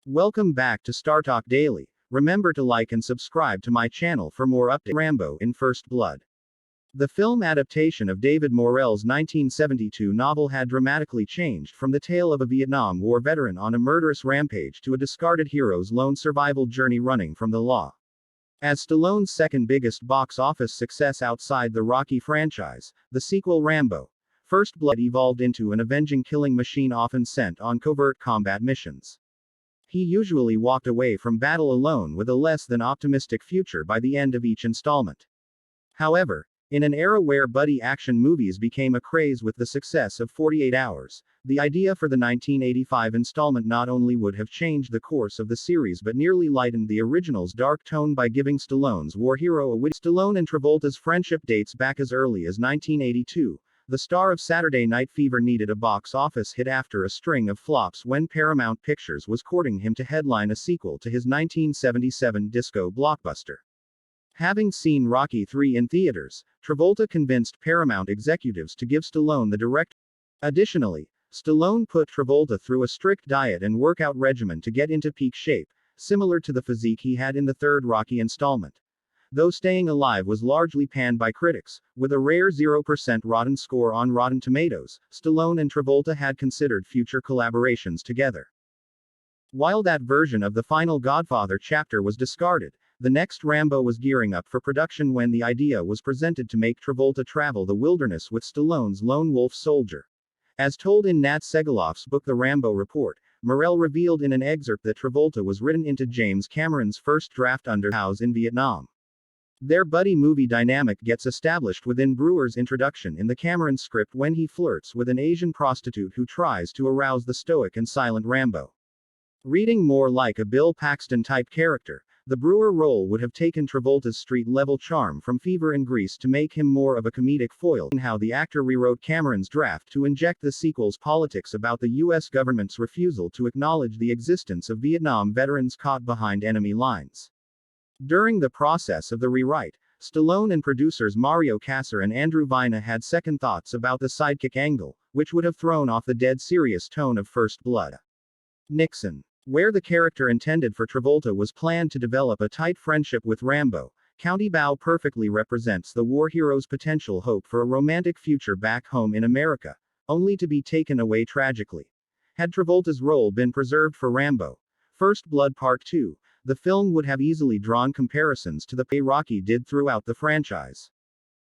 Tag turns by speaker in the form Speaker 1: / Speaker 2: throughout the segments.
Speaker 1: Welcome back to StarTalk Daily. Remember to like and subscribe to my channel for more updates. Rambo in First Blood. The film adaptation of David Morrell's 1972 novel had dramatically changed from the tale of a Vietnam War veteran on a murderous rampage to a discarded hero's lone survival journey running from the law. As Stallone's second biggest box office success outside the Rocky franchise, the sequel Rambo, First Blood evolved into an avenging killing machine often sent on covert combat missions. He usually walked away from battle alone with a less than optimistic future by the end of each installment. However, in an era where buddy action movies became a craze with the success of 48 Hours, the idea for the 1985 installment not only would have changed the course of the series but nearly lightened the original's dark tone by giving Stallone's war hero a witty. Stallone and Travolta's friendship dates back as early as 1982. The star of Saturday Night Fever needed a box office hit after a string of flops when Paramount Pictures was courting him to headline a sequel to his 1977 disco blockbuster. Having seen Rocky III in theaters, Travolta convinced Paramount executives to give Stallone the direct. Additionally, Stallone put Travolta through a strict diet and workout regimen to get into peak shape, similar to the physique he had in the third Rocky installment. Though Staying Alive was largely panned by critics, with a rare 0% rotten score on Rotten Tomatoes, Stallone and Travolta had considered future collaborations together. While that version of The Final Godfather chapter was discarded, the next Rambo was gearing up for production when the idea was presented to make Travolta travel the wilderness with Stallone's lone wolf soldier. As told in Nat Segalov's book The Rambo Report, Morrell revealed in an excerpt that Travolta was written into James Cameron's first draft under House in Vietnam. Their buddy movie dynamic gets established within Brewer's introduction in the Cameron script when he flirts with an Asian prostitute who tries to arouse the stoic and silent Rambo. Reading more like a Bill Paxton-type character, the Brewer role would have taken Travolta's street-level charm from Fever and Grease to make him more of a comedic foil in how the actor rewrote Cameron's draft to inject the sequel's politics about the U.S. government's refusal to acknowledge the existence of Vietnam veterans caught behind enemy lines. During the process of the rewrite, Stallone and producers Mario Kassar and Andrew Vina had second thoughts about the sidekick angle, which would have thrown off the dead serious tone of First Blood. Nixon. Where the character intended for Travolta was planned to develop a tight friendship with Rambo, County Bow perfectly represents the war hero's potential hope for a romantic future back home in America, only to be taken away tragically. Had Travolta's role been preserved for Rambo, First Blood Part 2, the film would have easily drawn comparisons to the way Rocky did throughout the franchise.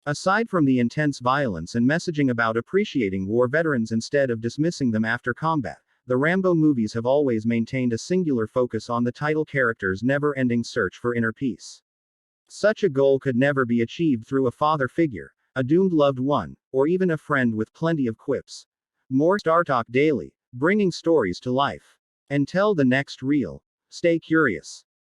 Speaker 1: Aside from the intense violence and messaging about appreciating war veterans instead of dismissing them after combat, the Rambo movies have always maintained a singular focus on the title character's never-ending search for inner peace. Such a goal could never be achieved through a father figure, a doomed loved one, or even a friend with plenty of quips. More StarTalk Daily, bringing stories to life. Until the next reel, stay curious.